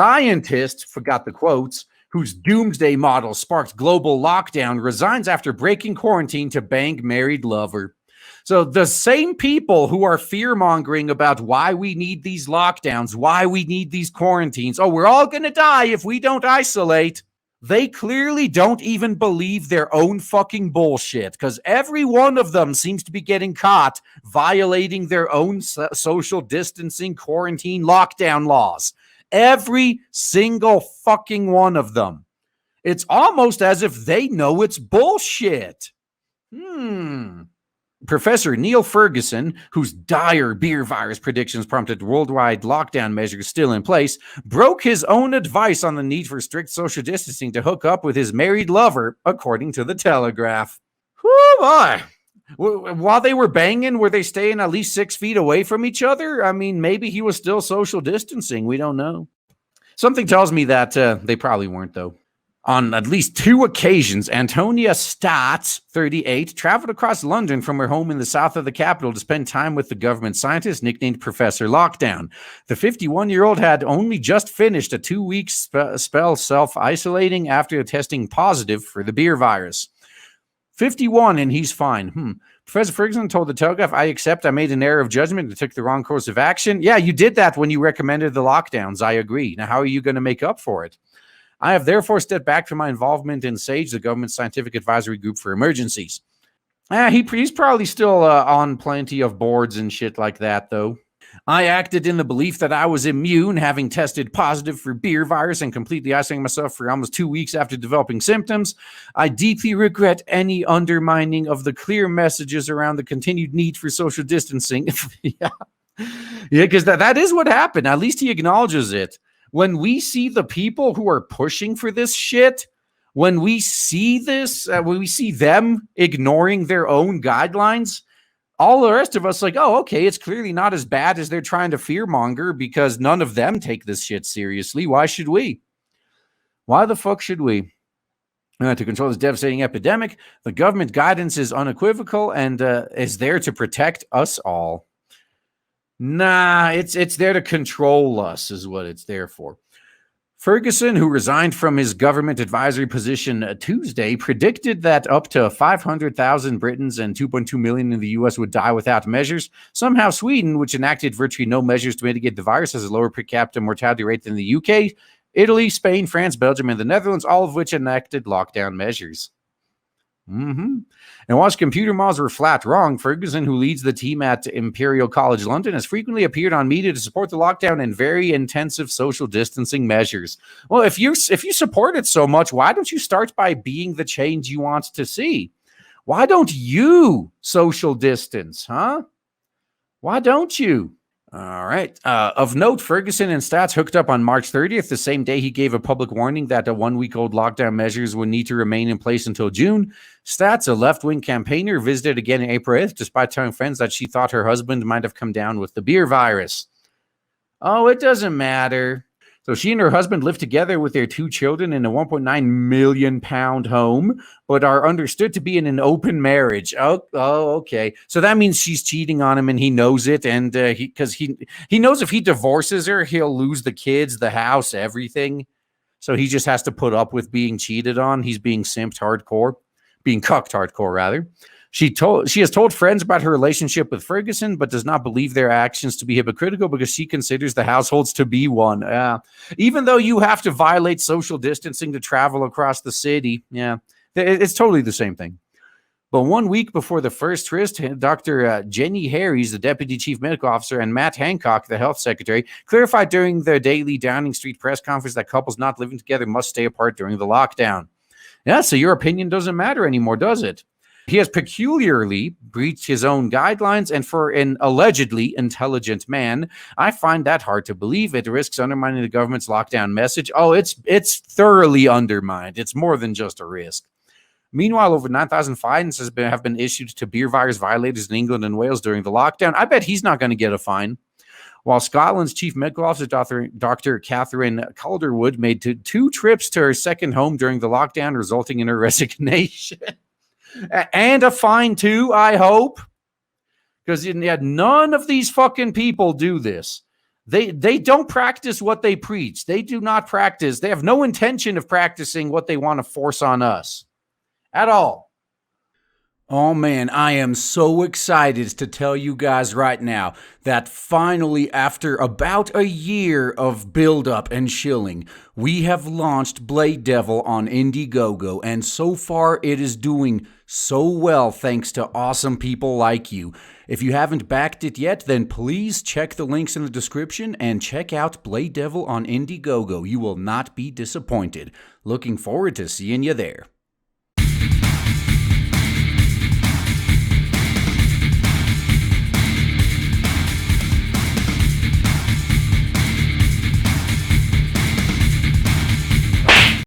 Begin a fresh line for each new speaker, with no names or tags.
scientist, forgot the quotes, whose doomsday model sparked global lockdown, resigns after breaking quarantine to bang married lover. So the same people who are fear-mongering about why we need these lockdowns, why we need these quarantines, oh, we're all going to die if we don't isolate, they clearly don't even believe their own fucking bullshit, because every one of them seems to be getting caught violating their own social distancing, quarantine, lockdown laws. Every single fucking one of them. It's almost as if they know it's bullshit. Professor Neil Ferguson, whose dire beer virus predictions prompted worldwide lockdown measures still in place, broke his own advice on the need for strict social distancing to hook up with his married lover, according to the Telegraph. Whew, boy. While they were banging, were they staying at least 6 feet away from each other? I mean, maybe he was still social distancing. We don't know. Something tells me that they probably weren't, though. On at least 2 occasions, Antonia Stotz, 38, traveled across London from her home in the south of the capital to spend time with the government scientist nicknamed Professor Lockdown. The 51-year-old had only just finished a 2-week spell self-isolating after testing positive for the beer virus. 51 and he's fine. Professor Ferguson told the Telegraph, I accept I made an error of judgment and took the wrong course of action. Yeah, you did that when you recommended the lockdowns. I agree. Now, how are you going to make up for it? I have therefore stepped back from my involvement in SAGE, the government scientific advisory group for emergencies. He's probably still on plenty of boards and shit like that, though. I acted in the belief that I was immune, having tested positive for beer virus and completely isolating myself for almost 2 weeks after developing symptoms. I deeply regret any undermining of the clear messages around the continued need for social distancing. Yeah, because that is what happened. At least he acknowledges it. When we see the people who are pushing for this shit, when we see this, when we see them ignoring their own guidelines, all the rest of us like, oh, okay, it's clearly not as bad as they're trying to fearmonger because none of them take this shit seriously. Why should we? Why the fuck should we? To control this devastating epidemic, the government guidance is unequivocal and is there to protect us all. Nah, it's there to control us is what it's there for. Ferguson, who resigned from his government advisory position Tuesday, predicted that up to 500,000 Britons and 2.2 million in the U.S. would die without measures. Somehow Sweden, which enacted virtually no measures to mitigate the virus, has a lower per capita mortality rate than the U.K., Italy, Spain, France, Belgium, and the Netherlands, all of which enacted lockdown measures. And whilst computer models were flat wrong, Ferguson, who leads the team at Imperial College London, has frequently appeared on media to support the lockdown and very intensive social distancing measures. Well, if you support it so much, why don't you start by being the change you want to see? Why don't you social distance, huh? Why don't you? All right. Of note, Ferguson and Stotz hooked up on March 30th, the same day he gave a public warning that the 1-week-old lockdown measures would need to remain in place until June. Stotz, a left-wing campaigner, visited again in April 8th, despite telling friends that she thought her husband might have come down with the beer virus. Oh, it doesn't matter. So she and her husband live together with their 2 children in a £1.9 million home, but are understood to be in an open marriage. Oh, okay. So that means she's cheating on him and he knows it. And because he knows if he divorces her, he'll lose the kids, the house, everything. So he just has to put up with being cheated on. He's being simped hardcore, being cucked hardcore, rather. She has told friends about her relationship with Ferguson, but does not believe their actions to be hypocritical because she considers the households to be one. Even though you have to violate social distancing to travel across the city, it's totally the same thing. But 1 week before the first tryst, Dr. Jenny Harries, the deputy chief medical officer, and Matt Hancock, the health secretary, clarified during their daily Downing Street press conference that couples not living together must stay apart during the lockdown. Yeah, so your opinion doesn't matter anymore, does it? He has peculiarly breached his own guidelines, and for an allegedly intelligent man, I find that hard to believe. It risks undermining the government's lockdown message. Oh, it's thoroughly undermined. It's more than just a risk. Meanwhile, over 9,000 fines have been issued to beer virus violators in England and Wales during the lockdown. I bet he's not going to get a fine. While Scotland's chief medical officer, Dr. Catherine Calderwood, made 2 trips to her second home during the lockdown, resulting in her resignation. And a fine too, I hope. Because none of these fucking people do this. They don't practice what they preach. They do not practice. They have no intention of practicing what they want to force on us at all. Oh man, I am so excited to tell you guys right now that finally, after about a year of build-up and shilling, we have launched Blade Devil on Indiegogo, and so far it is doing so well thanks to awesome people like you. If you haven't backed it yet, then please check the links in the description and check out Blade Devil on Indiegogo. You will not be disappointed. Looking forward to seeing you there.